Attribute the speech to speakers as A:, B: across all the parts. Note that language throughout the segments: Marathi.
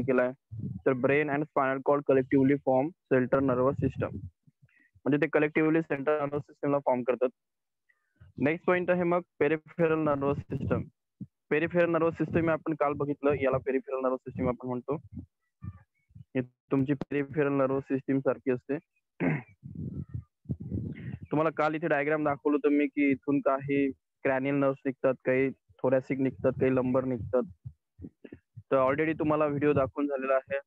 A: केलाय. तर brain and spinal cord collectively form central nervous system. म्हणजे ते कलेक्टिव्हली सेंट्रल नर्वस सिस्टमला फॉर्म करतात. नेक्स्ट पॉईंट आहे मग peripheral nervous system. Peripheral nervous system आपण काल बघितलं, याला पेरिफेरल नर्वस सिस्टम आपण म्हणतो. हे तुमची पेरिफेरल नर्वस सिस्टीम सारखी असते. तुम्हाला काल इथे डायग्राम दाखवलं होतं मी की इथून काही क्रॅनियल नर्व्स निघतात, काही थोरॅसिक निघतात, काही लंबर निघतात. तर ऑलरेडी तुम्हाला व्हिडिओ दाखवून झालेला आहे.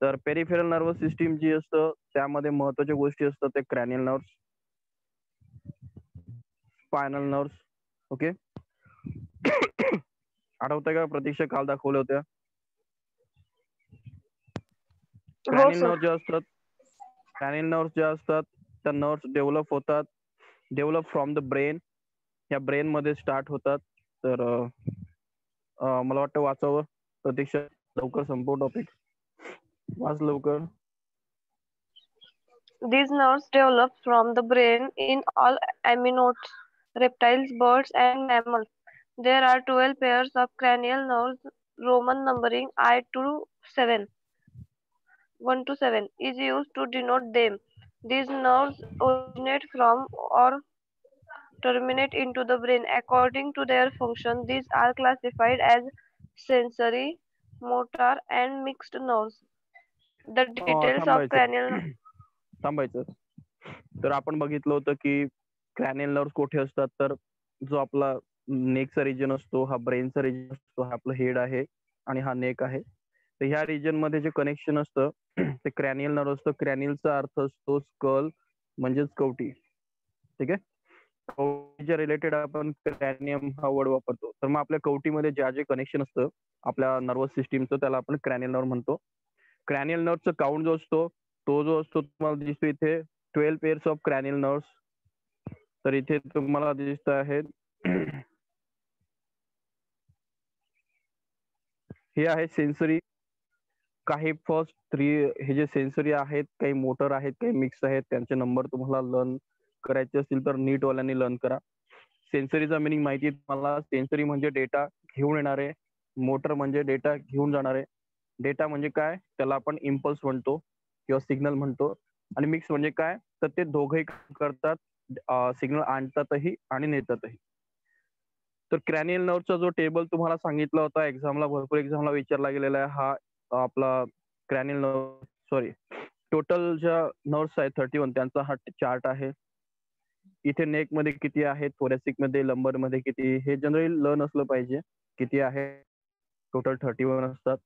A: तर पेरिफेरल नर्वस सिस्टीम जी असतं त्यामध्ये महत्वाच्या गोष्टी असतात ते cranial nerves, spinal nerves. Okay, आठवतंय का प्रतीक्षा काल दाखवल्या होत्या? क्रॅनियल नर्व्स ज्या असतात, क्रॅनियल नर्व्स ज्या असतात त्या नर्व्स डेव्हलप होतात, डेव्हलप फ्रॉम द ब्रेन. या ब्रेन मध्ये स्टार्ट होतात. तर मला वाटतं वाचावं प्रतीक्षा, लवकर संपव टॉपिक, वाच लवकर.
B: These nerves develop from the brain in all amniotes, reptiles, birds, and mammals. There are 12 pairs of cranial nerves, Roman numbering I to 7. 1 to 7 is used to denote them. These nerves originate from or terminate into the brain. According to their function, these are classified as sensory, motor, and mixed nerves. The details of cranial
A: थांबायचं. तर आपण बघितलं होतं की क्रॅनियल नर्व्स कुठे असतात, तर जो आपला नेकचा रिजन असतो हा ब्रेनचा रिजन असतो, हा आपला हेड आहे आणि हा नेक आहे. तर ह्या रिजन मध्ये जे कनेक्शन असतं ते क्रॅनियल नर्व असतं. क्रॅनियलचा अर्थ असतो स्कल म्हणजेच कवटी. ठीक आहे, कवटीच्या रिलेटेड आपण क्रॅनियम हा वर्ड वापरतो. तर मग आपल्या कवटीमध्ये ज्या जे कनेक्शन असतं आपल्या नर्वस सिस्टीमचं त्याला आपण क्रॅनियल नर्व म्हणतो. क्रॅनियल नर्वचा काउंट जो असतो तो जो असतो तुम्हाला दिसतो इथे 12 पेअर्स ऑफ क्रॅनियल नर्व्स. तर इथे तुम्हाला दिसत आहेत हे आहे सेन्सरी. काही फर्स्ट 3 हे जे सेन्सरी आहेत, काही मोटर आहेत, काही मिक्स आहेत, त्यांचे नंबर तुम्हाला लर्न करायचे असतील तर नीट वाल्यांनी लर्न करा. सेन्सरीचा मिनिंग माहिती आहे तुम्हाला. सेन्सरी म्हणजे डेटा घेऊन येणारे, मोटर म्हणजे डेटा घेऊन जाणारे. डेटा म्हणजे काय, त्याला आपण इम्पल्स म्हणतो किंवा सिग्नल म्हणतो. आणि मिक्स म्हणजे काय, तर ते दोघंही करतात, सिग्नल आणतातही आणि नेतातही. तर क्रॅनियल नर्वचा जो टेबल तुम्हाला सांगितला होता एक्झामला, भरपूर एक्झामला विचारला गेलेला आहे, हा आपला क्रॅनियल नर्व, सॉरी टोटल ज्या नर्व्स आहेत 31 त्यांचा हा चार्ट आहे. इथे नेक मध्ये किती आहे, थोरॅसिक मध्ये, लंबर मध्ये किती, हे जनरली लर्न असलं पाहिजे किती आहे. टोटल 31 असतात.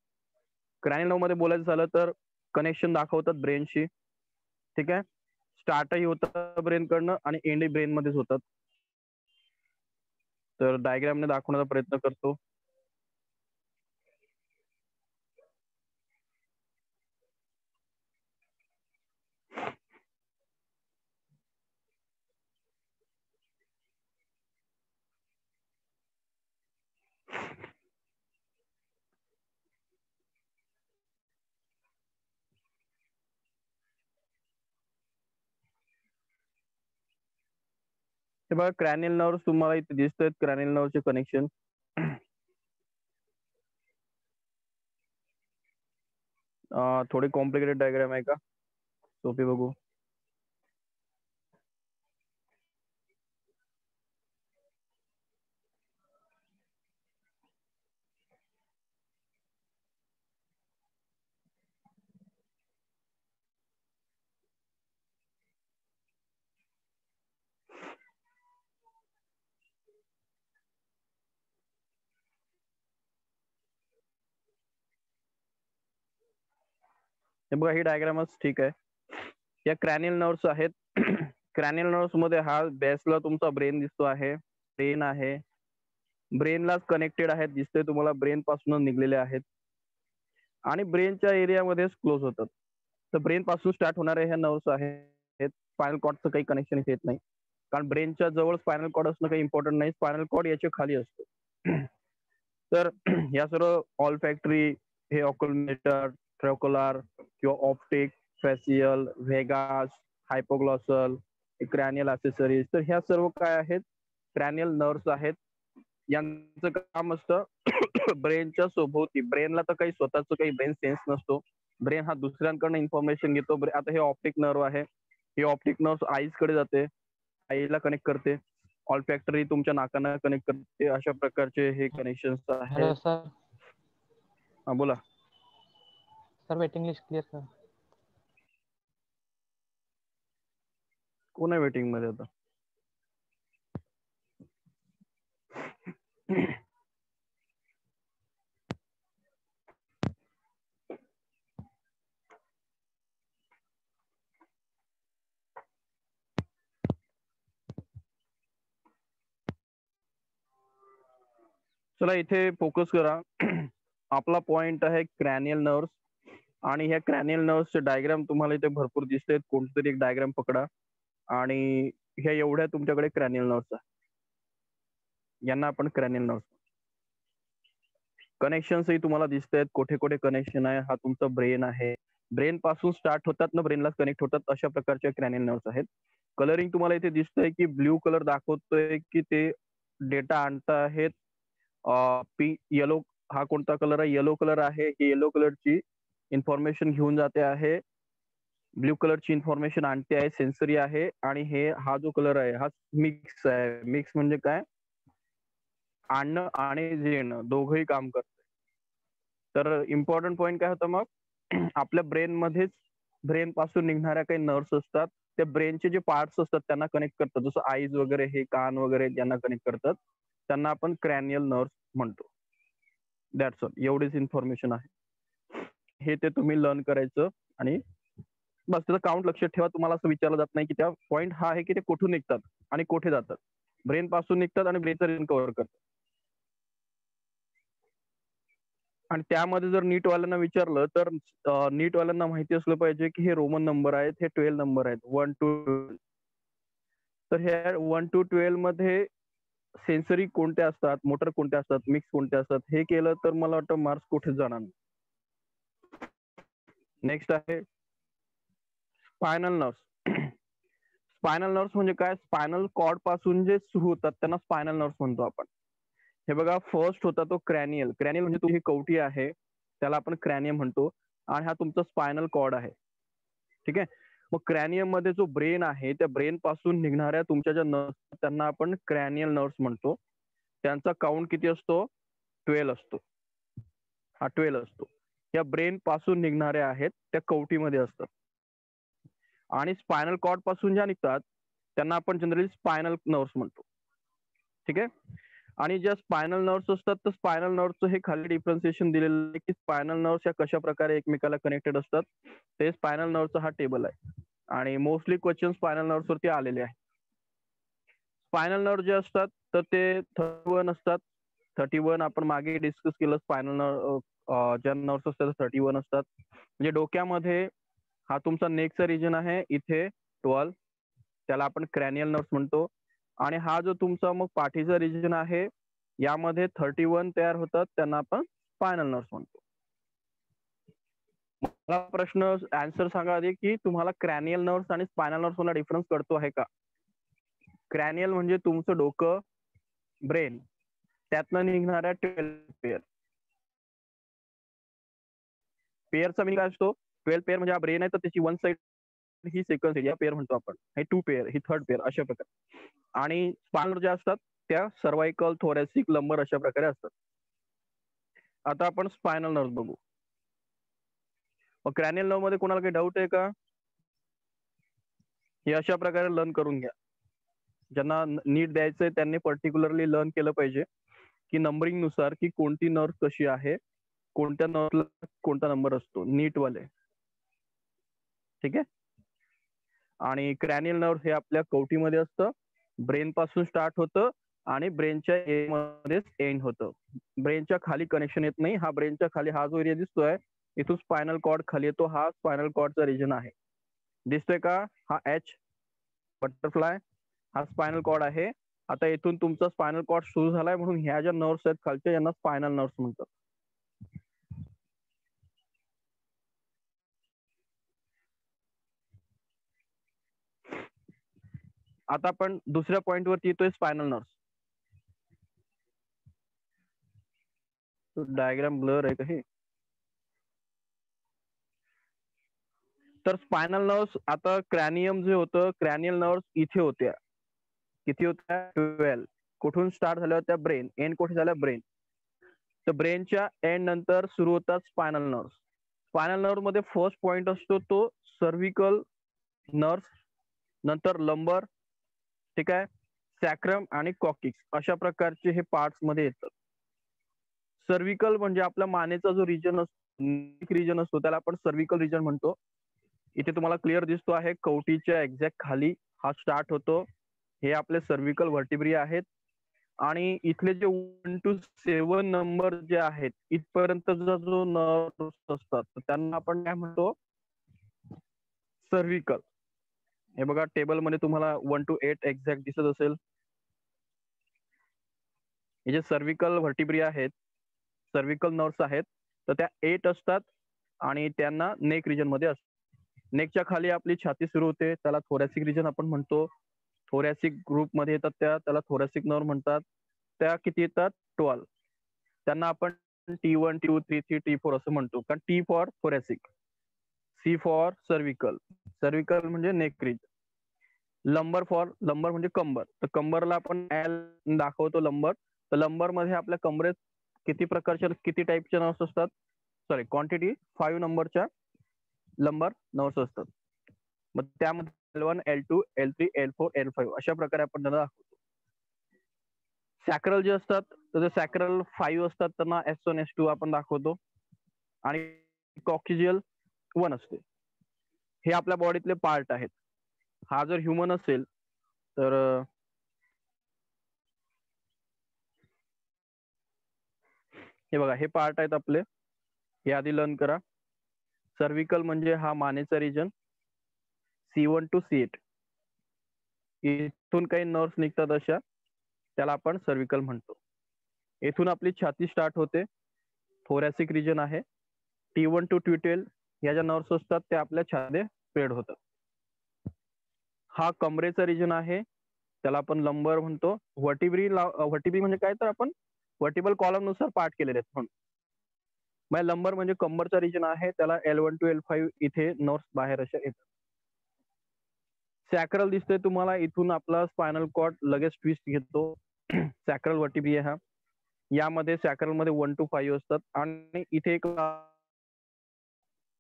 A: क्रॅनियल नर्व मध्ये बोलायचं झालं तर कनेक्शन दाखवतात ब्रेनशी. ठीक आहे, स्टार्टही होतं ब्रेन कडनं आणि एंडही ब्रेन मध्येच होतात. तर डायग्रामने दाखवण्याचा प्रयत्न करतो. हे बघा क्रॅनियल नर्व्स तुम्हाला इथे दिसत आहेत, क्रॅनियल नर्वचे कनेक्शन. थोडी कॉम्प्लिकेटेड डायग्राम आहे का, सोपी बघू. हे बघा ही डायग्रामच ठीक आहे. या क्रॅनियल नर्व्स आहेत. क्रॅनियल नर्व्स मध्ये हा बेसला तुमचा ब्रेन दिसतो आहे, ब्रेन आहे, ब्रेनलाच कनेक्टेड आहेत, दिसते तुम्हाला, ब्रेन पासून निघलेले आहेत आणि ब्रेनच्या एरियामध्येच क्लोज होतात. तर ब्रेन पासून स्टार्ट होणारे ह्या नर्व्स आहेत. स्पायनल कॉर्डचं काही कनेक्शन इथे येत नाही, कारण ब्रेनच्या जवळ स्पायनल कॉर्ड असणं काही इम्पॉर्टंट नाही. स्पायनल कॉर्ड याच्या खाली असतो. तर या सर्व ऑल फॅक्टरी, हे ऑक्युलमेटर, ट्रॅकोलार किंवा optic, फॅसियल, Vegas, hypoglossal, cranial accessories, तर ह्या सर्व काय आहेत, क्रॅनियल नर्व्स आहेत. यांचं काम असतं ब्रेनच्या सोबती. ब्रेनला तर काही स्वतःच काही ब्रेन सेन्स नसतो. ब्रेन हा दुसऱ्यांकडनं इन्फॉर्मेशन घेतो. आता हे ऑप्टिक नर्व आहे, हे ऑप्टिक नर्व आईज कडे जाते, आईला कनेक्ट करते, ऑल्फॅक्टरी तुमच्या नाकांना कनेक्ट करते. अशा प्रकारचे हे कनेक्शन्स
C: हॅलो
A: आहेत.
C: सर.
A: हा बोला.
C: सर वेटिंग लिस्ट क्लिअर कर.
A: कोण आहे वेटिंग मध्ये आता? चला इथे फोकस करा. आपला पॉइंट आहे क्रॅनियल नर्व्स, आणि ह्या क्रॅनियल नर्व्सचे डायग्राम तुम्हाला इथे भरपूर दिसतात. कोणतरी एक डायग्राम पकडा आणि ह्या एवढ्या तुमच्याकडे क्रॅनियल नर्व्स आहे. यांना आपण क्रॅनियल नर्व्स. कनेक्शन्सही तुम्हाला दिसत आहेत, कुठे कुठे कनेक्शन आहे. हा तुमचा ब्रेन आहे, ब्रेन पासून स्टार्ट होतात ना, ब्रेनला कनेक्ट होतात. अशा प्रकारच्या क्रॅनियल नर्व्स आहेत. कलरिंग तुम्हाला इथे दिसतंय की ब्ल्यू कलर दाखवतोय की ते डेटा आणत आहेत. येलो हा कोणता कलर आहे? येलो कलर आहे. ही येलो कलरची इन्फॉर्मेशन घेऊन जाते आहे, ब्ल्यू कलरची इन्फॉर्मेशन आणते आहे, सेन्सरी आहे. आणि हे हा जो कलर आहे हा मिक्स आहे. मिक्स म्हणजे काय? आणणं आणि येणं दोघंही काम करतं. तर इम्पॉर्टंट पॉईंट काय होतं मग? आपल्या ब्रेन मध्येच ब्रेन पासून निघणाऱ्या काही नर्व्स असतात, त्या ब्रेनचे जे पार्ट्स असतात त्यांना कनेक्ट करतात. जसं आईज वगैरे, हे कान वगैरे ज्यांना कनेक्ट करतात त्यांना आपण क्रॅनियल नर्व्स म्हणतो. That's all. एवढीच इन्फॉर्मेशन आहे. हे ते तुम्ही लर्न करायचं आणि बस त्याचं काउंट लक्षात ठेवा. तुम्हाला असं विचारलं जात नाही की त्या पॉईंट हा आहे की ते कुठून निघतात आणि कुठे जातात. ब्रेन पासून निघतात आणि ब्रेनचा रिजन कव्हर करतात. आणि त्यामध्ये जर नीटवाल्यांना विचारलं तर नीटवाल्यांना माहिती असलं पाहिजे की हे रोमन नंबर आहेत, हे 12 नंबर आहेत, 1 to 12. तर ह्या 1 to 12 मध्ये सेन्सरी कोणत्या असतात, मोटर कोणत्या असतात, मिक्स कोणत्या असतात, हे केलं तर मला वाटतं मार्क्स कुठे जाणार नाही. नेक्स्ट आहे स्पायनल नर्व्स. स्पायनल नर्व्स म्हणजे काय? स्पायनल कॉर्ड पासून जे सुरू होतात त्यांना स्पायनल नर्व्स म्हणतो आपण. हे बघा, फर्स्ट होता तो क्रॅनियल. क्रॅनियल म्हणजे तुझी कवटी आहे, त्याला आपण क्रॅनियम म्हणतो. आणि हा तुमचा स्पायनल कॉर्ड आहे. ठीक आहे. मग क्रॅनियम मध्ये जो ब्रेन आहे, त्या ब्रेन पासून निघणाऱ्या तुमच्या ज्या नर्व्स त्यांना आपण क्रॅनियल नर्व्स म्हणतो. त्यांचा काउंट किती असतो? 12 असतो. हा 12 असतो. या ब्रेन पासून निघणाऱ्या आहेत त्या कवटीमध्ये असतात. आणि स्पायनल कॉर्ड पासून ज्या निघतात त्यांना आपण जनरली स्पायनल नर्व्स म्हणतो. ठीक आहे. आणि ज्या स्पायनल नर्व्स असतात तर स्पायनल नर्व्सचं हे खाली डिफरन्सिएशन दिलेलं आहे की स्पायनल नर्व्स या कशा प्रकारे एकमेकाला कनेक्टेड असतात. ते स्पायनल नर्व्सचा हा टेबल आहे आणि मोस्टली क्वेश्चन स्पायनल नर्व्स वरती आलेले आहे. स्पायनल नर्व्ह जे असतात तर ते 31 असतात. 31 आपण मागे डिस्कस केलं. स्पायनल नर्व्ह ज्या नर्व्स असतात 31 असतात. म्हणजे डोक्यामध्ये हा तुमचा नेकचा रिजन आहे, इथे 12, त्याला आपण क्रॅनियल नर्व्स म्हणतो. आणि हा जो तुमचा मग पाठीचा रिजन आहे यामध्ये 31 तयार होतात, त्यांना आपण स्पायनल नर्व्स म्हणतो. मला प्रश्न आन्सर सांगा आधी की तुम्हाला क्रॅनियल नर्व्स आणि स्पायनल नर्व्स मध्ये डिफरन्स कळतो आहे का? क्रॅनियल म्हणजे तुमचं डोकं, ब्रेन, त्यातनं निघणाऱ्या 12 पेयर. पेयरचा मीनिंग काय असतो? 12 पेयर म्हणजे हा ब्रेन आहे तर त्याची वन साइड ही सेकंड साइड, या पेयर म्हणतो आपण. हे 2 पेयर, ही थर्ड पेयर, अशा प्रकारे. आणि स्पायनल ज्या असतात त्या सर्वायकल, थोरॅसिक, लंबर अशा प्रकारे असतात. आता आपण स्पायनल नर्व्स बघू. मग क्रॅनियल नर्व्ह मध्ये कोणाला काही डाऊट आहे का? हे अशा प्रकारे लर्न करून घ्या. ज्यांना नीट द्यायचंय त्यांनी पर्टिक्युलरली लर्न केलं पाहिजे की नंबरिंग नुसार की कोणती नर्व्ह कशी आहे, कोणत्या नर्व्हला कोणता नंबर असतो, नीट वाले. ठीक आहे. आणि क्रॅनियल नर्व्ह हे आपल्या कवटीमध्ये असतं, ब्रेन पासून स्टार्ट होतं आणि ब्रेनच्या मध्येच एंड होतं. ब्रेनच्या खाली कनेक्शन येत नाही. हा ब्रेनच्या खाली हा जो एरिया दिसतोय इथून स्पायनल कॉर्ड खाली येतो, हा स्पायनल कॉर्डचा रिजन आहे. दिसतोय का? हा एच बटरफ्लाय, हा स्पायनल कॉर्ड आहे. आता इथून तुमचा स्पायनल कॉर्ड सुरू झालाय म्हणून ह्या ज्या नर्व्स आहेत खालच्या यांना स्पायनल नर्व्स म्हणतात. आता आपण दुसऱ्या पॉइंट वरती येतोय, स्पायनल नर्व्स. डायग्राम ब्लर आहे का हे? तर स्पायनल नर्व्स, आता क्रॅनियम जे होतं, क्रॅनियल नर्व्स इथे होत्या. किती होत्या? 12. कुठून स्टार्ट झाल्या होत्या? ब्रेन. एंड कुठे झाल्या? ब्रेन. तर ब्रेनच्या एंड नंतर सुरू होतात स्पायनल नर्व्स. स्पायनल नर्व्ह मध्ये फर्स्ट पॉइंट असतो तो सर्व्हिकल नर्व्स, नंतर लंबर, ठीक आहे, सॅक्रम आणि कॉकिक्स, अशा प्रकारचे हे पार्ट्स मध्ये येतात. सर्व्हिकल म्हणजे आपल्या मानेचा जो रिजन असतो, रिजन असतो, त्याला आपण सर्व्हिकल रिजन म्हणतो. इथे तुम्हाला क्लिअर दिसतो आहे, कवटीच्या एक्झॅक्ट खाली हा स्टार्ट होतो. हे आपले सर्व्हिकल व्हर्टिब्री आहेत. आणि इथले जे 1 to 7 नंबर जे आहेत, इथपर्यंतचा जो नर्व्स असतात त्यांना आपण काय म्हणतो? सर्व्हिकल. हे बघा टेबल मध्ये तुम्हाला 1 to 8 एक्झॅक्ट दिसत असेल. हे जे सर्व्हिकल व्हर्टिब्री आहेत, सर्व्हिकल नर्व्स आहेत, तर त्या 8 असतात आणि त्यांना नेक रिजन मध्ये असतात. नेकच्या खाली आपली छाती सुरू होते, त्याला थोरॅसिक रिजन आपण म्हणतो. थोरॅसिक ग्रुप मध्ये येतात त्याला थोरॅसिक नर्व म्हणतात. त्या किती येतात? 12. त्यांना आपण T1, T2, T3, T4 असं म्हणतो. कारण T for thoracic, C for cervical, cervical म्हणजे नेक रिजन, लंबर म्हणजे कंबर. तर कंबरला आपण L दाखवतो लंबर. तर लंबर मध्ये आपल्या कमरेत किती प्रकारच्या, किती टाईपच्या नर्व्स असतात? सॉरी, क्वांटिटी 5 नंबरच्या लंबर नर्व्स असतात. मग त्यामध्ये L1, L2, L3, L4, L5 अशा प्रकारे आपण त्यांना दाखवतो. सॅक्रल जे असतात, तर ते सॅक्रल 5 असतात, त्यांना S1, S2 आपण दाखवतो. आणि कॉक्सिजियल 1 असते. हे आपल्या बॉडीतले पार्ट आहेत. हा जर ह्युमन असेल तर हे बघा, हे पार्ट आहेत आपले. हे आधी लर्न करा. सर्व्हिकल म्हणजे हा मानेचा रिजन, C1 to C8. इथून काही नर्व्स निघतात अशा, त्याला आपण सर्व्हिकल म्हणतो. इथून आपली छाती स्टार्ट होते, थोरॅसिक रिजन आहे. T1 to T12 या ज्या नर्व्स असतात त्या आपल्या छातीमध्ये स्प्रेड होतात. हा कमरेचा रिजन आहे, त्याला आपण लंबर म्हणतो. व्हर्टिब्री म्हणजे काय, तर आपण व्हर्टिबल कॉलम नुसार पार्ट केलेले आहेत. मग लंबर म्हणजे कंबरचा रिजन आहे, त्याला L1 to L5 इथे नर्व्स बाहेर अशा येतात. सॅक्रल दिसतोय तुम्हाला, इथून आपला स्पायनल कॉर्ड लगेच ट्विस्ट घेतो. सॅक्रल व्हर्टिब्री आहे हा. यामध्ये सॅक्रल मध्ये 1 to 5 असतात आणि इथे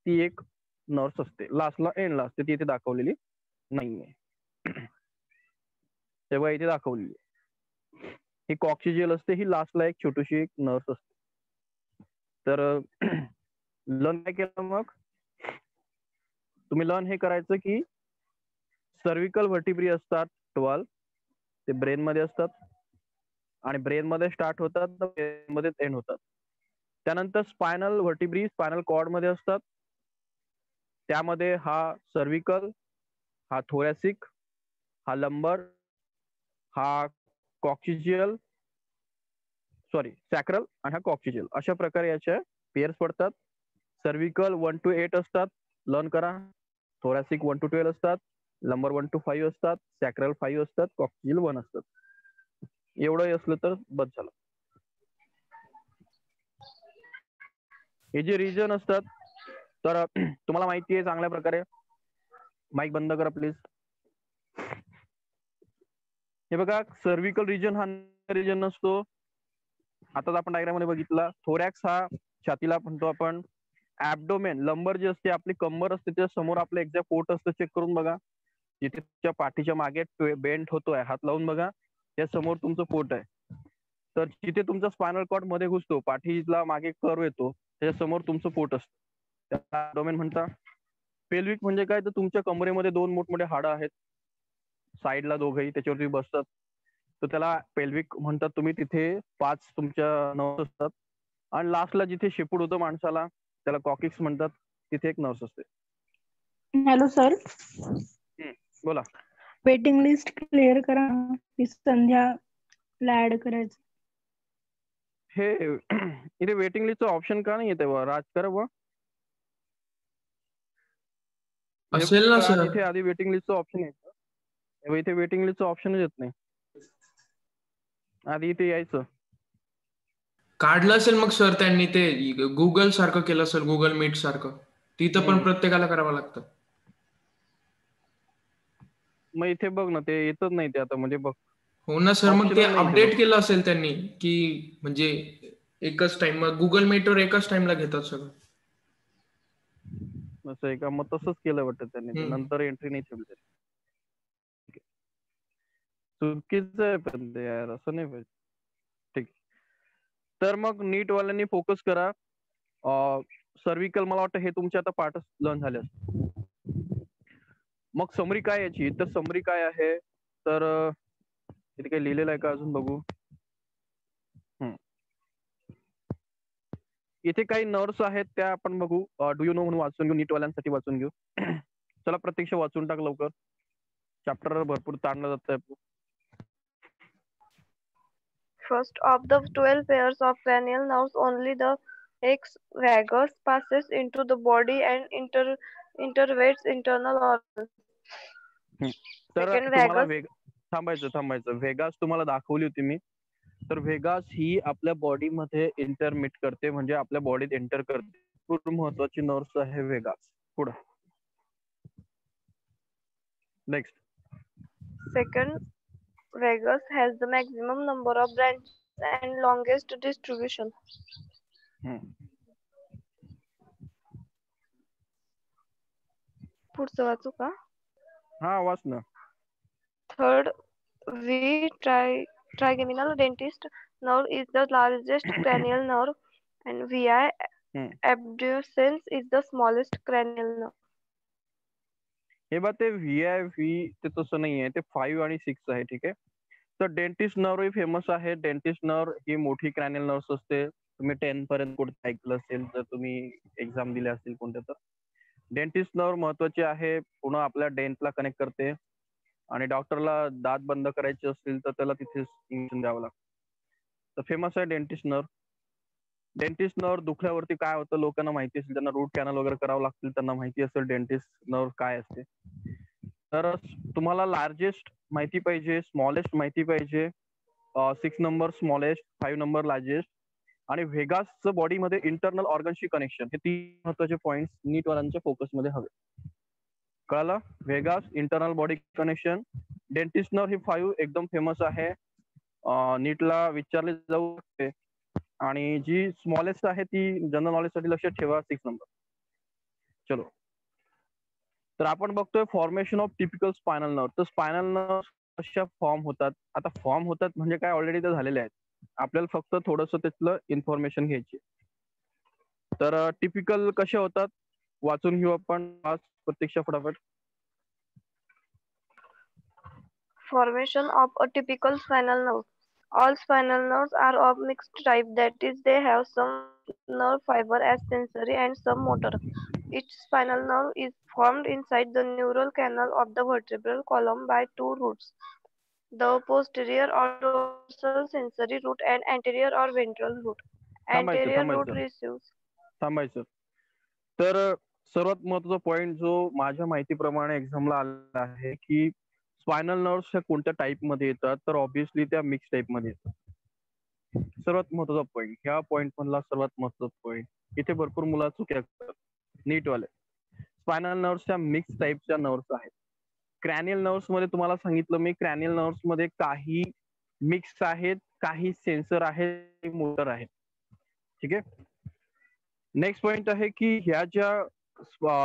A: ती एक नर्व्स असते, लास्टला एंडला असते, ती इथे दाखवलेली नाहीये. तेव्हा इथे दाखवलेली. ही कॉक्सिजियल असते, ही लास्टला एक छोटीशी एक नर्व्स असते. तर लर्न काय केलं मग तुम्ही? लर्न हे करायचं की सर्व्हिकल व्हर्टिब्री असतात 12, ते ब्रेन मध्ये असतात आणि ब्रेन मध्ये स्टार्ट होतात, ब्रेन मध्ये एंड होतात. त्यानंतर स्पायनल व्हर्टिब्री स्पायनल कॉर्ड मध्ये असतात. त्यामध्ये हा सर्व्हिकल, हा थोरॅसिक, हा लंबर, हा कॉक्सिजियल, सॉरी सॅक्रल आणि हा कॉक्सिजियल, अशा प्रकारे याच्या पेअर्स पडतात. सर्व्हिकल 1 to 8 असतात, लर्न करा. थोरॅसिक 1 to 12 असतात, लंबर 1 to 5 असतात, सॅक्रल 5 असतात, कॉक्सिजियल 1 असतात. एवढं असलं तर बस झालं. हे जे रिजन असतात, तर तुम्हाला माहिती आहे चांगल्या प्रकारे. माईक बंद करा प्लीज. हे बघा, सर्व्हिकल रिजन हा रिजन नसतो. आता आपण डायग्राम मध्ये बघितला. थोरॅक्स हा छातीला म्हणतो आपण. ऍब्डोमेन, लंबर जे असते, आपली कंबर असते, त्या समोर आपलं एक्झॅक्ट पोट असतं. चेक करून बघा, जिथे तुमच्या पाठीच्या मागे बेंट होतोय, हात लावून बघा, त्या समोर तुमचं पोट आहे. तर जिथे तुमचा स्पायनल कॉर्ड मध्ये घुसतो, पाठीला मागे कर्व येतो, त्याच्या समोर तुमचं पोट असतं, त्याला ऍब्डोमेन म्हणतात. पेल्विक म्हणजे काय, तर तुमच्या कमरेमध्ये 2 मोठमोठे हाडं आहेत, साईडला दोघंही, त्याच्यावरती बसतात, तर त्याला पेल्विक म्हणतात. तुम्ही तिथे 5 तुमच्या नर्व्स असतात. आणि लास्टला जिथे शेपूट होतं माणसाला, त्याला कॉकिक्स म्हणतात, तिथे एक नर्व्स असते.
D: हॅलो सर,
A: बोला.
D: वेटिंग लिस्ट क्लिअर करा, संध्याला ऍड करायचं.
A: हे इथे वेटिंग लिस्टचं ऑप्शन का नाही येते बा? राज करा बा.
E: असेल ना सर.
A: इथे आधी वेटिंग लिस्टचं ऑप्शन येतं, इथे वेटिंग लिस्टचं ऑप्शनच येत नाही. आधी इथे यायचं.
E: काढलं असेल मग सर त्यांनी ते गुगल सारखं केलं असेल, गुगल मीट सारखं. तिथं पण प्रत्येकाला करावं लागतं.
A: मग इथे बघ ना, ते येतच नाही ते आता, म्हणजे बघ
E: हो ना सर, मग ते
A: Optional नाही इथे
E: अपडेट
A: बघ.
E: केलं असेल त्यांनी की म्हणजे एकच टाइम, मग गुगल मीटवर एकाच टाइमला घेतात सगळं.
A: असं आहे का? मग तसंच केलं वाटतं त्यांनी ते,
E: हम्म.
A: नंतर एंट्री नाही ठेवली त्याची. चुकीचं आहे पण ते यार, असं नाही पाहिजे. ठीक. तर मग नीट वाल्यांनी फोकस करा. सर्विकल मला वाटतं हे तुमचे आता पार्टच लर्न झाले असतील. मग समरी काय याची, तर समरी काय आहे, तर इथे काही लिहिलेलं आहे का अजून बघू. इथे काही नर्व्स आहेत त्या आपण बघू. डू यू नो म्हणून वाचून घेऊ, नीट वाल्यांसाठी वाचून घेऊ. चला प्रत्यक्ष वाचून टाक लवकर, चॅप्टर भरपूर ताणलं जात आहे.
B: First of the 12 pairs of cranial nerves, only the X vagus passes into the body and innervates internal organs.
A: तर
B: Second
A: तुम्हाला
B: vagus.
A: थांबायचं. व्हेगास तुम्हाला दाखवली होती मी. तर व्हेगास ही आपल्या बॉडीमध्ये इंटरमिट करते, म्हणजे आपल्या बॉडीत एंटर करते. खूप महत्वाची नर्व्स आहे व्हेगास. पुढे next.
B: Second vagus has the maximum number of branches and longest distribution. पुढचं वाचू का?
A: हा वाच ना.
B: Third, trigeminal dentist nerve is the largest cranial nerve, and VI abducens is the smallest cranial nerve.
A: हे बघ, ते व्ही ते तसं नाही आहे, ते 5 आणि 6 आहे. ठीक आहे. तर डेंटिस्ट नर्व ही फेमस आहे. डेंटिस्ट नर्व ही मोठी क्रॅनियल नर्व्स असते. तुम्ही 10 पर्यंत कुठे ऐकलं असेल, जर तुम्ही एक्झाम दिली असेल कोणत्या तर. डेंटिस्ट नर्व महत्वाची आहे, पुन्हा आपल्या डेंटला कनेक्ट करते. आणि डॉक्टरला दात बंद करायचे असतील तर त्याला तिथेच इंजेक्शन द्यावं लागतं. तर फेमस आहे डेंटिस्ट नर्व. डेंटिस्ट नर्व दुखल्यावरती काय होतं लोकांना माहिती असेल, त्यांना रूट कॅनल वगैरे करावं लागतील, त्यांना माहिती असेल डेंटिस्ट नर्व काय असते. तर तुम्हाला लार्जेस्ट माहिती पाहिजे, स्मॉलेस्ट माहिती पाहिजे, 6 नंबर स्मॉलेस्ट, 5 नंबर लार्जेस्ट, आणि व्हेगासचं बॉडीमध्ये इंटरनल ऑर्गनशी कनेक्शन, हे 3 महत्वाचे पॉइंट्स नीट वाल्यांच्या फोकसमध्ये हवे. कळलं? Vagus, internal body connection, dentist nerve ही 5 एकदम फेमस आहे, नीटला विचारले जाऊ शकते. आणि जी स्मॉलेस्ट आहे ती जनरल नॉलेज साठी लक्षात ठेवा, 6 नंबर. चलो, तर आपण बघतोय formation of typical spinal nerve. तर स्पायनल नर्व कशा फॉर्म होतात, आता फॉर्म होतात म्हणजे काय, ऑलरेडी ते झालेले आहेत, आपल्याला फक्त थोडंसं त्यातलं इन्फॉर्मेशन घ्यायची. तर टिपिकल कशा होतात वाचून घेऊ आपण आज प्रत्यक्ष फटाफट.
B: Formation of a typical spinal nerve. All spinal nerves are of mixed type, that is, they have some nerve fiber as sensory and some motor. Each spinal nerve is formed inside the neural canal of the vertebral column by two roots, the posterior or dorsal sensory root and anterior or ventral root. Anterior root receives.
A: थांबायचं. तर सर्वात महत्वाचा पॉइंट जो माझ्या माहितीप्रमाणे एक्झामला आला आहे की स्पायनल नर्व्स ह्या कोणत्या टाईप मध्ये येतात, तर ऑब्व्हियसली त्या मिक्स टाईप मध्ये येतात. सर्वात महत्वाचा पॉइंट, ह्या पॉइंट मधला सर्वात महत्वाचा पॉइंट. इथे भरपूर मुलं चुक्या करतात नीटवाले. स्पायनल नर्व्स ह्या मिक्स टाईपच्या नर्व्स आहेत. क्रॅनियल नर्व्स मध्ये तुम्हाला सांगितलं मी, क्रॅनियल नर्व्स मध्ये काही मिक्स आहेत, काही सेन्सर आहेत, मोटर आहेत. ठीक आहे. नेक्स्ट पॉइंट आहे की ह्या ज्या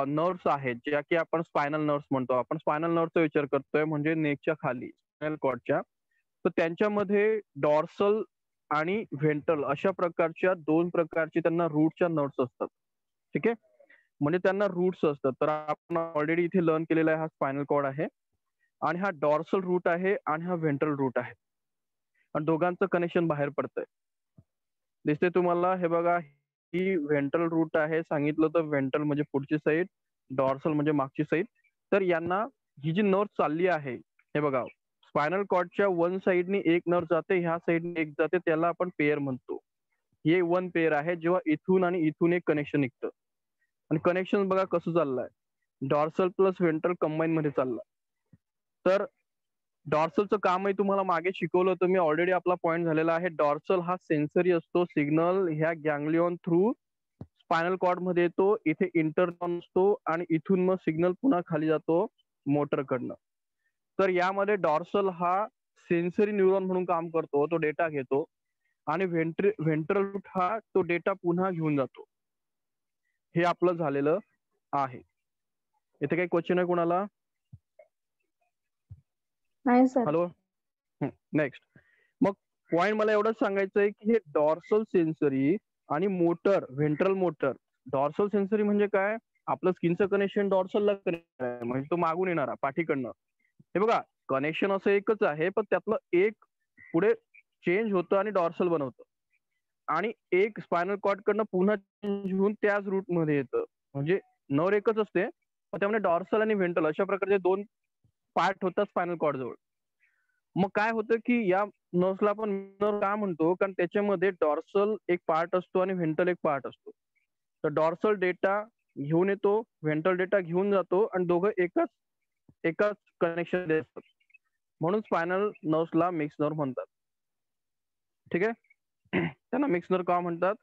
A: नर्व्स आहेत, ज्या की आपण स्पायनल नर्व्स म्हणतो, आपण स्पायनल नर्व्हचा विचार करतोय म्हणजे नेकच्या खाली स्पायनल कॉर्डच्या, तर त्यांच्यामध्ये डॉर्सल आणि व्हेंट्रल अशा प्रकारच्या 2 प्रकारचे त्यांना रूटच्या नर्व्स असतात. ठीक आहे. म्हणजे त्यांना रूट्स असतात. तर आपण ऑलरेडी इथे लर्न केलेला आहे, हा स्पायनल कॉर्ड आहे आणि हा डॉर्सल रूट आहे आणि हा व्हेंट्रल रूट आहे, आणि दोघांचं कनेक्शन बाहेर पडतंय. दिसते तुम्हाला? हे बघा, ही व्हेंट्रल रूट आहे, सांगितलं तर व्हेंट्रल म्हणजे पुढची साईड, डॉर्सल म्हणजे मागची साईड. तर यांना ही जी नर्व चालली आहे, हे बघा, स्पायनल कॉर्डच्या वन साईडने एक नर्व जाते, ह्या साईडने एक जाते, त्याला आपण पेयर म्हणतो. हे 1 पेयर आहे. जेव्हा इथून आणि इथून एक कनेक्शन निघतं, आणि कनेक्शन बघा कसं चाललंय, डॉर्सल प्लस व्हेंट्रल कंबाईन मध्ये चाललं. तर डॉर्सलचं कामही तुम्हाला मागे शिकवलं होतं मी ऑलरेडी. आपला पॉईंट झालेला आहे. डॉर्सल हा सेन्सरी असतो. सिग्नल ह्या गँग्लियॉन थ्रू स्पायनल कॉर्ड मध्ये येतो. इथे इंटरनॉन असतो आणि इथून मग सिग्नल पुन्हा खाली जातो मोटर कडनं. तर यामध्ये डॉर्सल हा सेन्सरी न्यूरॉन म्हणून काम करतो. तो डेटा घेतो आणि व्हेंट्रल रूट हा तो डेटा पुन्हा घेऊन जातो. हे आपलं झालेलं आहे. इथे काही क्वेश्चन आहे कोणाला?
D: नाही सर.
A: हॅलो. नेक्स्ट. मग पॉइंट मला एवढंच सांगायचं आहे की हे डॉर्सल सेन्सरी आणि motor, ventral motor. Dorsal sensory म्हणजे काय? आपलं स्किनचं कनेक्शन डॉर्सलला कनेक्ट आहे, म्हणजे तो मागून येणारा पाठीकडनं. हे बघा कनेक्शन असं एकच आहे, पण त्यातलं एक पुढे चेंज होतं आणि डॉर्सल बनवतं, आणि एक स्पायनल कॉर्ड कडनं पुन्हा चेंज होऊन त्याच रूट मध्ये येतं. म्हणजे नर एकच असते, पण त्यामध्ये डॉर्सल आणि व्हेंट्रल अशा प्रकारचे दोन पार्ट होतात स्पायनल कॉर्ड जवळ. मग काय होतं की या नर्व्हला आपण नर्व का म्हणतो? कारण त्याच्यामध्ये डॉर्सल एक पार्ट असतो आणि व्हेंट्रल एक पार्ट असतो. तर डॉर्सल डेटा घेऊन येतो, व्हेंट्रल डेटा घेऊन जातो, आणि दोघं एकाच कनेक्शन असतात. म्हणून स्पायनल नर्व्हला मिक्स नर्व म्हणतात. ठीक आहे. त्यांना मिक्स नर्व का म्हणतात?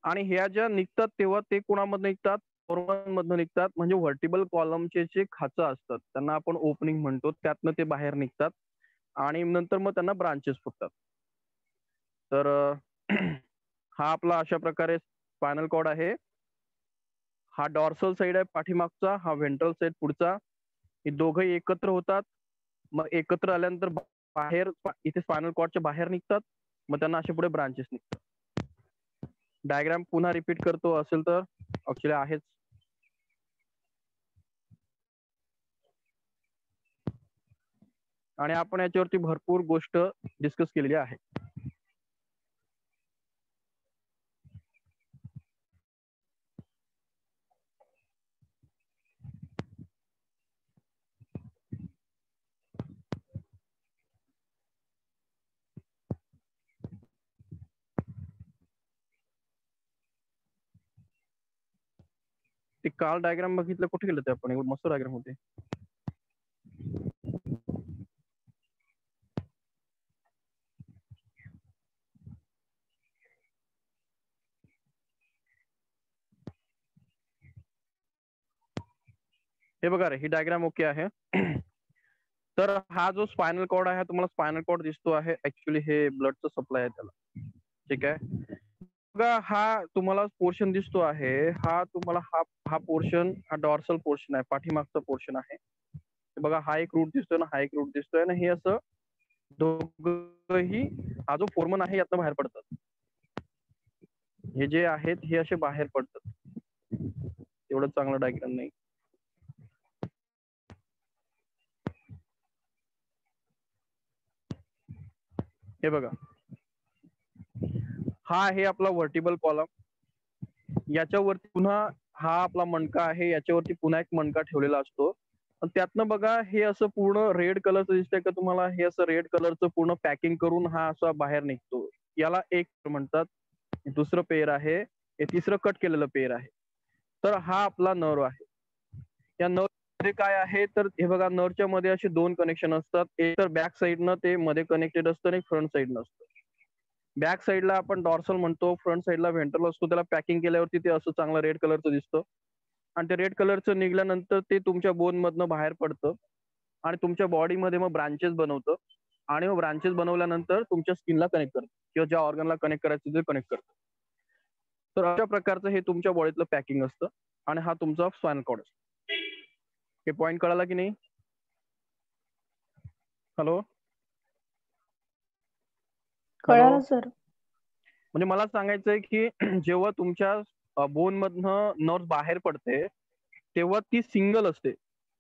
A: आणि ह्या ज्या निघतात तेव्हा ते कोणामधनं निघतात? फॉर्मन मधनं निघतात. म्हणजे व्हर्टिबल कॉलमचे जे खाचा असतात त्यांना आपण ओपनिंग म्हणतो, त्यातनं ते बाहेर निघतात आणि नंतर मग त्यांना ब्रांचेस फुटतात. तर हा आपला अशा प्रकारे स्पायनल कॉर्ड आहे. हा डॉर्सल साइड आहे पाठीमागचा, हा व्हेंट्रल साइड पुढचा. हे दोघंही एकत्र होतात. मग एकत्र आल्यानंतर बाहेर इथे स्पायनल कॉर्डच्या बाहेर निघतात. मग त्यांना असे पुढे ब्रांचेस निघतात. डायग्राम पुन्हा रिपीट करतो असेल तर, ऍक्च्युली आहेच. आणि आपण याच्यावरती भरपूर गोष्ट डिस्कस केलेली आहे. ते काल डायग्राम बघितलं, कुठे गेलं ते आपण? मस्त डायग्राम होते. हे बघा रे, ही डायग्राम ओके आहे. तर हा जो स्पायनल कॉर्ड आहे, तुम्हाला स्पायनल कॉर्ड दिसतो आहे, ऍक्च्युली हे ब्लडचं सप्लाय आहे त्याला. ठीक आहे. बघा हा तुम्हाला पोर्शन दिसतो आहे, हा तुम्हाला हा पोर्शन, हा डॉर्सल पोर्शन आहे, पाठीमागचा पोर्शन आहे. बघा हा एक रूट दिसतोय ना, हा एक रूट दिसतोय ना, हे असं दोघंही, हा जो फोर्मन आहे यातनं बाहेर पडतात. हे जे आहेत हे असे बाहेर पडतात. एवढं चांगलं डायग्राम नाही. हे बघा, हा आहे आपला व्हर्टिबल कॉलम. याच्यावरती पुन्हा हा आपला मणका आहे, याच्यावरती पुन्हा एक मणका ठेवलेला असतो. त्यातनं बघा हे असं पूर्ण रेड कलरचं दिसतंय का तुम्हाला? हे असं रेड कलरचं पूर्ण पॅकिंग करून हा असा बाहेर निघतो. याला एक म्हणतात. दुसरं पेयर आहे, हे तिसरं कट केलेलं पेयर आहे. तर हा आपला नर्व आहे. या नर्व मध्ये काय आहे तर हे बघा, नर्वच्या मध्ये असे दोन कनेक्शन असतात. एक तर बॅक साईडनं ते मध्ये कनेक्टेड असतं आणि फ्रंट साईडनं असतं. बॅक साईडला आपण डॉर्सल म्हणतो, फ्रंट साईडला व्हेंट्रल असतो. त्याला पॅकिंग केल्यावरती ते असं चांगलं रेड कलरचं दिसतं, आणि ते रेड कलरचं निघल्यानंतर ते तुमच्या बोन मधनं बाहेर पडतं आणि तुमच्या बॉडीमध्ये मग ब्रांचेस बनवतं, आणि मग ब्रांचेस बनवल्यानंतर तुमच्या स्किनला कनेक्ट करतं किंवा ज्या ऑर्गनला कनेक्ट करायचं ते कनेक्ट करतं. तर अशा प्रकारचं हे तुमच्या बॉडीतलं पॅकिंग असतं, आणि हा तुमचा स्पायनल कॉर्ड असतो. हे पॉईंट कळाला की नाही? हॅलो.
D: कळालं सर.
A: म्हणजे मला सांगायचंय की जेव्हा तुमच्या बोन मधनं नर्व बाहेर पडते तेव्हा ती सिंगल असते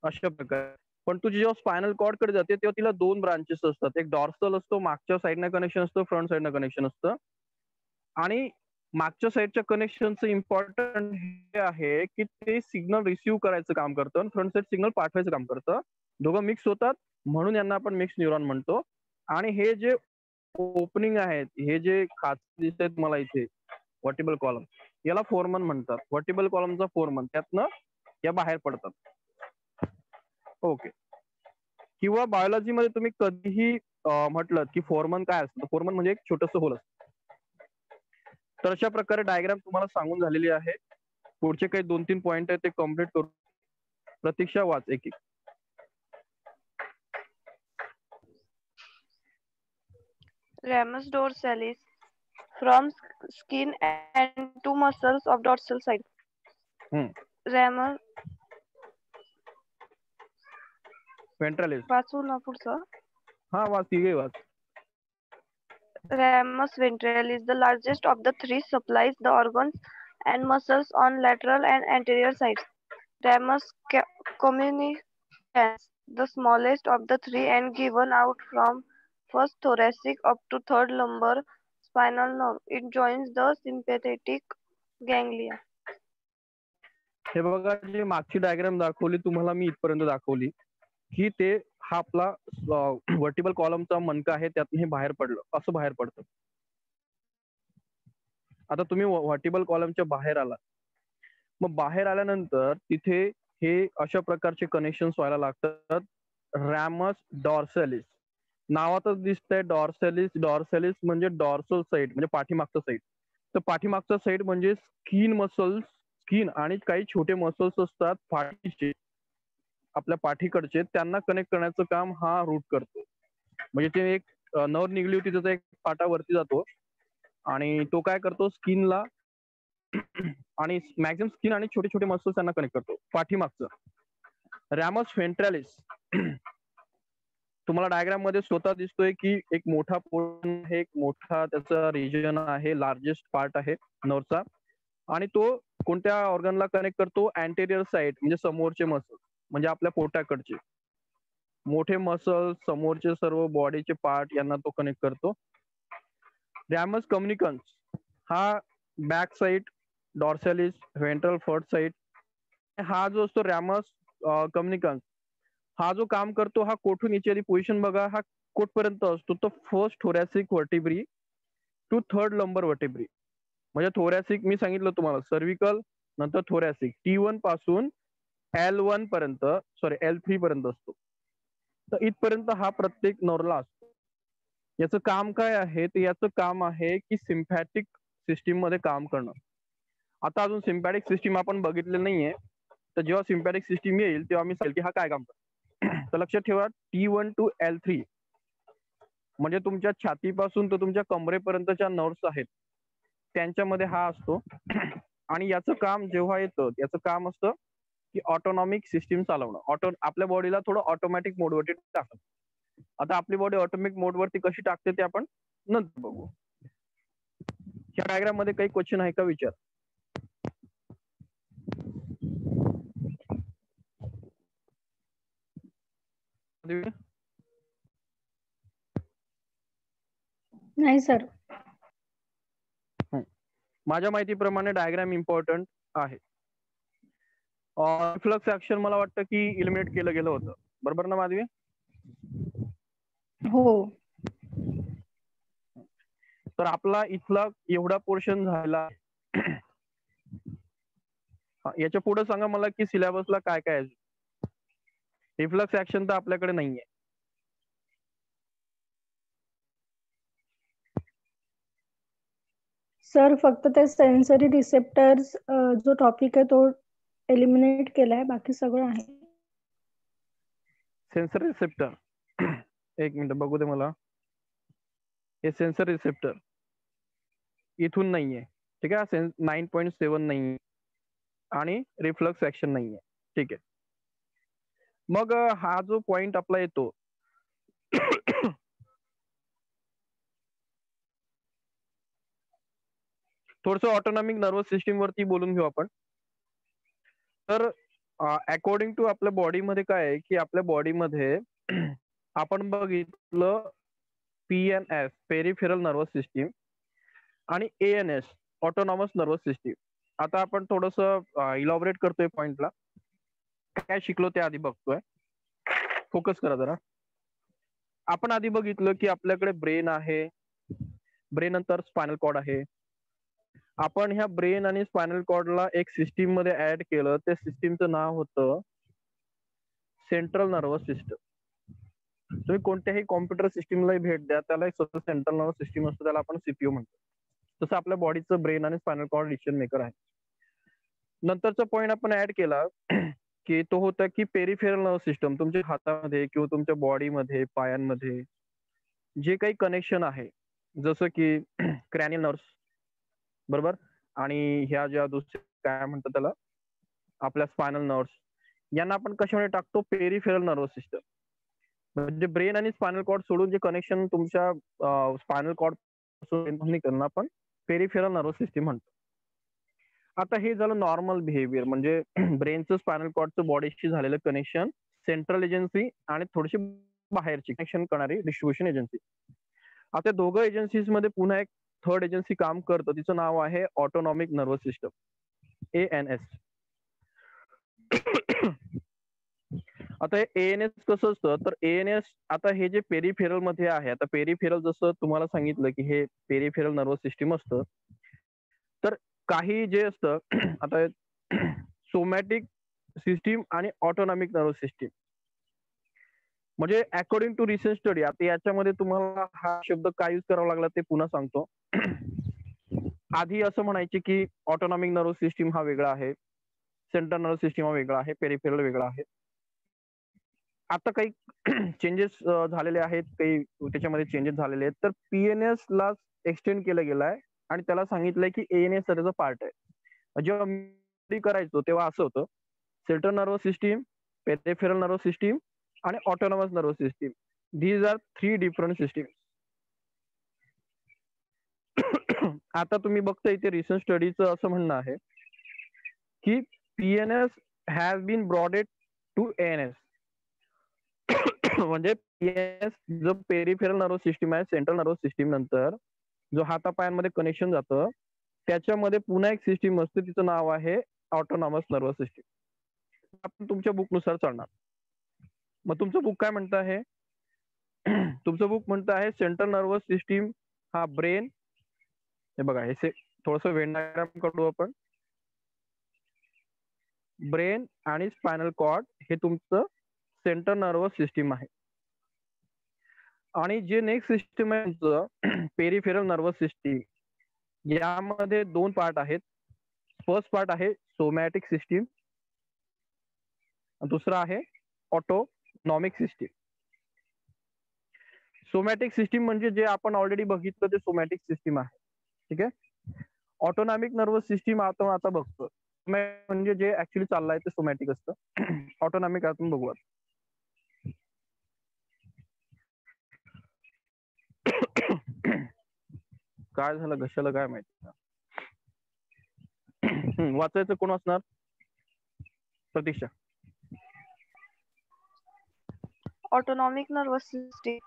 A: अशा प्रकारे. पण तुझी जेव्हा स्पायनल कॉर्ड कडे जाते तेव्हा तिला दोन ब्रांचेस असतात. एक डॉर्सल असतो, मागच्या साईडनं कनेक्शन असतं, फ्रंट साईडनं कनेक्शन असतं. आणि मागच्या साईडच्या कनेक्शनचं इम्पॉर्टंट हे आहे की ते सिग्नल रिसिव्ह करायचं काम करतं आणि फ्रंट साईड सिग्नल पाठवायचं काम करतं. दोघं मिक्स होतात, म्हणून यांना आपण मिक्स न्यूरॉन म्हणतो. आणि हे जे ओपनिंग आहेत, हे जे खाच दिसत आहेत मला इथे, व्हर्टिबल कॉलम, याला फोर्मन म्हणतात. व्हर्टिबल कॉलमचा फोर्मन, त्यातनं या बाहेर पडतात. ओके. किंवा बायोलॉजीमध्ये तुम्ही कधीही म्हटलं की फोरमन काय असतं, फोरमन म्हणजे एक छोटंसं होल असतं. तर अशा प्रकारे डायग्राम तुम्हाला सांगून झालेली आहे. पुढचे काही 2-3 पॉइंट आहेत ते कम्प्लीट करू. प्रतीक्षा वाच एक एक.
B: Ramus dorsalis from skin and two muscles of dorsal side. Ramus
A: व्हेंट्रॅलिस.
B: वाचू ना पुढचं.
A: हा वाच, तिघे वाच.
B: Ramus ventralis, the largest of the three, supplies the organs and muscles on lateral and anterior sides. Ramus communicans, the smallest of the three and given out from first thoracic up to third lumbar spinal nerve. It joins the sympathetic ganglia.
A: हे बघा, जी मागची डायग्राम दाखवली तुम्हाला मी इथपर्यंत दाखवली की ते हा आपला वर्टिबल कॉलमचा मणका आहे, त्यातून हे बाहेर पडलं, असं बाहेर पडतं. आता तुम्ही वर्टिबल कॉलमच्या बाहेर आला, मग बाहेर आल्यानंतर तिथे हे अशा प्रकारचे कनेक्शन व्हायला लागतात. रॅमस डॉर्सॅलिस नावातच दिसतंय. डॉर्सॅलिस, डॉर्सॅलिस म्हणजे डॉर्सल साइड, म्हणजे पाठीमागचं साइड. तर पाठीमागचं साइड म्हणजे स्किन मसल्स, स्किन आणि काही छोटे मसल्स असतात पाठीचे, आपल्या पाठीकडचे, त्यांना कनेक्ट करण्याचं काम हा रूट करतो. म्हणजे ते एक नर्व निघली होती, त्याचा एक पाटा वरती जातो आणि तो काय करतो, स्किनला आणि मॅक्झिमम स्किन आणि छोटे छोटे मसल्स त्यांना कनेक्ट करतो पाठीमागचं. रॅमस व्हेंट्रॅलिस तुम्हाला डायग्राम मध्ये स्वतः दिसतोय की एक मोठा पोर्शन आहे, एक मोठा त्याचा रिजन आहे, लार्जेस्ट पार्ट आहे नर्वचा, आणि तो कोणत्या ऑर्गनला कनेक्ट करतो, अँटेरियर साइड म्हणजे समोरचे मसल, म्हणजे आपल्या पोटाकडचे मोठे मसल, समोरचे सर्व बॉडीचे पार्ट यांना तो कनेक्ट करतो. रॅमस कम्युनिकन्स हा back side, dorsalis ventral front side. हा जो असतो रॅमस कम्युनिकन्स, हा जो काम करतो, हा कोठून याची पोझिशन बघा, हा कोठपर्यंत असतो, तो first thoracic vertebrae to third lumbar vertebrae. म्हणजे थोरॅसिक मी सांगितलं तुम्हाला, सर्विकल नंतर थोरॅसिक, T1 पासून L1 पर्यंत, सॉरी L3 पर्यंत असतो. तर इथपर्यंत हा प्रत्येक नर्वला असतो. याचं काम काय आहे, तर याचं काम आहे की सिम्पॅथिक सिस्टीम मध्ये काम करणं. आता अजून सिम्पॅथिक सिस्टीम आपण बघितलेलं नाहीये, तर जेव्हा सिम्पॅथिक सिस्टीम येईल तेव्हा मी सांगेल की हा काय काम करतो. तर लक्षात ठेवा, T1 टू L3 म्हणजे तुमच्या छातीपासून तर तुमच्या कमरेपर्यंतच्या नर्व्स आहेत, त्यांच्यामध्ये हा असतो. आणि याचं काम जेव्हा येतं, याचं काम असतं की ऑटोनॉमिक सिस्टीम चालवणं. आपल्या बॉडीला थोडं ऑटोमॅटिक मोडवरती टाकणं. आता आपली बॉडी ऑटोमॅटिक मोडवरती कशी टाकते ते आपण नंतर बघू. ह्या डायग्राम मध्ये काही क्वेश्चन आहे का, विचार.
D: नाही सर.
A: माझ्या माहितीप्रमाणे डायग्राम इम्पॉर्टंट आहे. रिफ्लक्स ऍक्शन मला वाटतं की इलिमिनेट केलं गेलं होतं, बरोबर ना माधवी?
D: हो.
A: तर आपला इथला एवढा पोर्शन झाला. याच्या पुढे सांगा मला की सिलेबसला काय काय आहे. रिफ्लक्स ऍक्शन तर आपल्याकडे नाहीये.
D: सर फक्त ते सेन्सरी रिसेप्टर्स जो टॉपिक आहे तो एलिमिनेट केलाय, बाकी सगळं आहे.
A: सेन्सर रिसेप्टर, एक मिनिट बघू दे मला. हे सेन्सर रिसेप्टर इथून नाहीये, ठीक आहे. 9.7 नाहीये आणि रिफ्लक्स ऍक्शन नाहीये, ठीक आहे. मग हा जो पॉइंट आपला येतो, थोडस ऑटोनॉमिक नर्वस सिस्टीम वरती बोलून घेऊ आपण. तर अकॉर्डिंग टू आपल्या बॉडीमध्ये काय आहे की आपल्या बॉडीमध्ये आपण बघितलं PNS पेरिफेरल नर्वस सिस्टीम आणि ANS ऑटोनॉमस नर्वस सिस्टीम. आता आपण थोडस इलॉबरेट करतोय पॉइंटला, काय शिकलो ते आधी बघतोय. फोकस करा जरा. आपण आधी बघितलं की आपल्याकडे ब्रेन आहे, ब्रेन नंतर स्पायनल कॉर्ड आहे. आपण ह्या ब्रेन आणि स्पायनल कॉर्डला एक सिस्टीम मध्ये ऍड केलं, त्या सिस्टीमचं नाव होतं सेंट्रल नर्वस सिस्टम. तुम्ही कोणत्याही कॉम्प्युटर सिस्टीमला भेट द्या, त्याला एक स्वतः सेंट्रल नर्वस सिस्टीम असतो, त्याला आपण सीपीयू म्हणतो. तसं आपल्या बॉडीचं ब्रेन आणि स्पायनल कॉर्ड डिसिजन मेकर आहे. नंतरचा पॉईंट आपण ऍड केला की तो होता की पेरिफेरल नर्वस सिस्टम. तुमच्या हातामध्ये किंवा तुमच्या बॉडीमध्ये, पायांमध्ये जे काही कनेक्शन आहे, जसं की क्रॅनियल नर्व्स, बरोबर, आणि ह्या ज्या दुसऱ्या काय म्हणतात त्याला आपल्या स्पायनल नर्व्स, यांना आपण कशामध्ये टाकतो? Peripheral nervous system. म्हणजे ब्रेन आणि स्पायनल कॉर्ड सोडून जे कनेक्शन तुमच्या स्पायनल कॉर्ड पासून आपण पेरिफेरल नर्वस सिस्टीम म्हणतो. आता हे झालं नॉर्मल बिहेवियर, म्हणजे ब्रेनचं स्पायनल कॉर्डचं बॉडीशी झालेलं कनेक्शन, सेंट्रल एजन्सी आणि थोडीशी बाहेरची कनेक्शन करणारी डिस्ट्रीब्युशन एजन्सी. आता दोघं एजन्सीज मध्ये पुन्हा एक थर्ड एजन्सी काम करतं, तिचं नाव आहे ऑटोनॉमिक नर्वस सिस्टम, ANS. आता हे ANS कसं असतं, तर ANS आता हे जे पेरिफेरल मध्ये आहे, आता पेरिफेरल जसं तुम्हाला सांगितलं की हे पेरिफेरल नर्वस सिस्टीम असतं, तर काही जे असतं आता सोमॅटिक सिस्टीम आणि ऑटोनॉमिक नर्वस सिस्टीम, म्हणजे अकॉर्डिंग टू रिसर्च स्टडी. आता याच्यामध्ये तुम्हाला हा शब्द काय यूज करावा लागला ते पुन्हा सांगतो. आधी असं म्हणायचे की ऑटोनॉमिक नर्वस सिस्टीम हा वेगळा आहे, सेंट्रल नर्वस सिस्टीम हा वेगळा आहे, पेरिफेरल वेगळा आहे. आता काही चेंजेस झालेले आहेत, काही त्याच्यामध्ये चेंजेस झालेले आहेत. तर PNS ला एक्सटेंड केलं गेलं आहे आणि त्याला सांगितलंय की ANS त्याचा पार्ट आहे. जेव्हा मी करायचो तेव्हा असं होतं, central nervous system, peripheral nervous system आणि autonomous nervous system, these are 3 different system. आता तुम्ही बघता इथे रिसर्च स्टडीचं असं म्हणणं आहे की PNS has been broadened to ANS. म्हणजे PNS जो पेरिफेरल नर्वस सिस्टीम आहे, सेंट्रल नर्वस सिस्टीम नंतर जो हातापायांमध्ये कनेक्शन जातं, त्याच्यामध्ये पुन्हा एक सिस्टीम असते, तिचं नाव आहे ऑटोनॉमस नर्वस सिस्टीम. आपण तुमच्या बुकनुसार चालणार. मग तुमचं बुक काय म्हणतं आहे? तुमचं बुक म्हणतं आहे सेंट्रल नर्वस सिस्टीम हा ब्रेन, हे बघा हे थोडस वेन डायग्राम काढू आपण. ब्रेन आणि स्पायनल कॉर्ड हे तुमचं सेंट्रल नर्वस सिस्टीम आहे. आणि जे नेक्स्ट सिस्टीम आहे तुमचं पेरिफेरल नर्वस सिस्टीम, यामध्ये 2 पार्ट आहेत. फर्स्ट पार्ट आहे सोमॅटिक सिस्टीम, दुसरा आहे ऑटोनॉमिक सिस्टीम. सोमॅटिक सिस्टीम म्हणजे जे आपण ऑलरेडी बघितलं ते सोमॅटिक सिस्टीम आहे, ठीक आहे. ऑटोनॉमिक नर्वस सिस्टीम आपण आता बघतो, म्हणजे जे ऍक्च्युली चाललंय ते सोमॅटिक असतं. ऑटोनॉमिक आपण बघूया. काय झालं घशाला काय माहिती. वाचायचं कोण असणार? प्रतीक्षा.
B: Autonomic nervous system.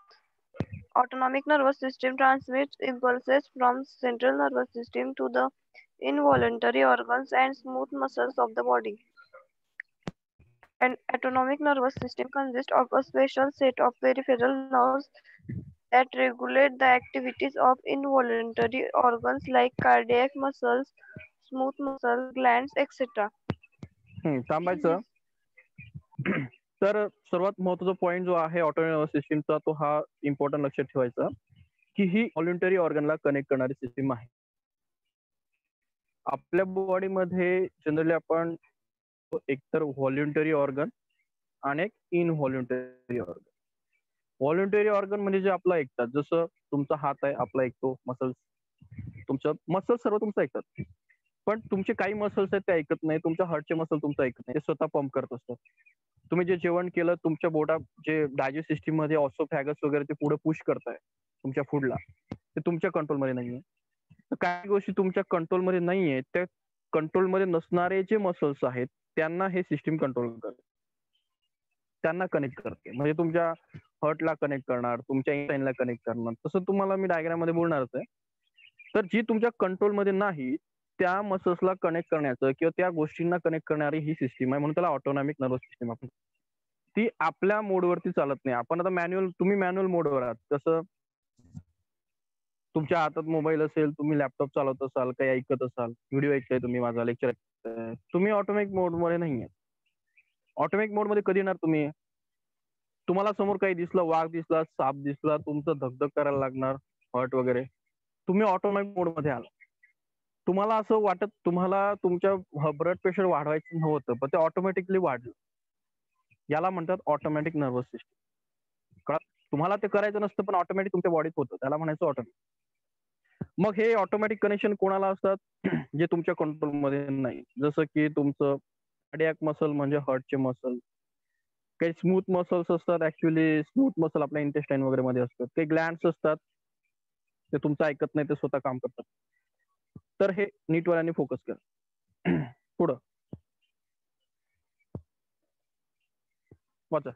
B: Autonomic nervous system transmits impulses from central nervous system to the involuntary organs and smooth muscles of the body. An autonomic nervous system consists of a special set of peripheral nerves that regulate the activities of involuntary organs like cardiac muscles, smooth muscle glands, etc.
A: थांबायचं. तर सर्वात महत्वाचा पॉईंट जो आहे ऑटोनॉमिक नर्वस सिस्टीमचा, तो हा इम्पॉर्टंट लक्षात ठेवायचा की ही व्हॉलंटरी ऑर्गनला कनेक्ट करणारी सिस्टीम आहे. आपल्या बॉडीमध्ये जनरली आपण एकतर व्हॉलंटरी ऑर्गन आणि एक इनव्हॉलंटरी ऑर्गन. व्हॉलंटरी ऑर्गन म्हणजे जे आपला ऐकतात, जसं तुमचा हात आहे आपला ऐकतो, मसल्स तुमचं मसल्स सर्व तुमचं ऐकतात, पण तुमचे काही मसल्स आहेत ते ऐकत नाही. तुमच्या हार्टचे मसल तुमचं ऐकत नाही, ते स्वतः पंप करत असतात. तुम्ही जे जेवण केलं तुमच्या बोटा जे डायजेस्ट सिस्टीम मध्ये ऑसोफॅगस वगैरे ते पुढे पुश करताय तुमच्या फूडला, ते तुमच्या कंट्रोलमध्ये नाहीये. तर काही गोष्टी तुमच्या कंट्रोलमध्ये नाहीये, त्या कंट्रोलमध्ये नसणारे जे मसल्स आहेत त्यांना हे सिस्टीम कंट्रोल करते, त्यांना कनेक्ट करते. म्हणजे तुमच्या हार्टला कनेक्ट करणार, तुमच्या इंटेनला कनेक्ट करणार. तसं तुम्हाला मी डायग्राम मध्ये बोलणारच आहे. तर जी तुमच्या कंट्रोलमध्ये नाही त्या मसल्सला कनेक्ट करण्याचं किंवा त्या गोष्टींना कनेक्ट करणारी ही सिस्टीम आहे, म्हणून त्याला ऑटोनॉमिक नर्वस सिस्टीम आपण. ती आपल्या मोडवरती चालत नाही. आपण आता मॅन्युअल, तुम्ही मॅन्युअल मोडवर आहात. कसं तुमच्या हातात मोबाईल असेल, तुम्ही लॅपटॉप चालवत असाल, काही ऐकत असाल, व्हिडिओ ऐकताय तुम्ही, माझा लेक्चर ऐकताय, तुम्ही ऑटोमॅटिक मोड मध्ये नाहीये. ऑटोमॅटिक मोड मध्ये कधी येणार तुम्ही? तुम्हाला समोर काही दिसलं, वाघ दिसला, साप दिसला, तुमचं धगधग करायला लागणार, हर्ट वगैरे, तुम्ही ऑटोमॅटिक मोड मध्ये आला. तुम्हाला असं वाटत तुम्हाला तुमच्या ब्लड प्रेशर वाढवायचं नव्हतं, पण ते ऑटोमॅटिकली वाढलं. याला म्हणतात ऑटोमॅटिक नर्वस सिस्टम. तुम्हाला ते करायचं नसतं, पण ऑटोमॅटिक तुमच्या बॉडीत होतं, त्याला म्हणायचं ऑटोमॅटिक. मग हे ऑटोमॅटिक कनेक्शन कोणाला असतात? जे तुमच्या कंट्रोलमध्ये नाही. जसं की तुमचं कार्डियाक मसल म्हणजे हार्टचे मसल. काही स्मूथ मसल्स असतात, ऍक्च्युली स्मूथ मसल आपल्या इंटेस्टाईन वगैरे मध्ये असतात. काही ग्लँड्स असतात, ते तुमचं ऐकत नाही, ते स्वतः काम करतात. तर हे नीटवाल्यांनी फोकस करा. पुढं वाचा.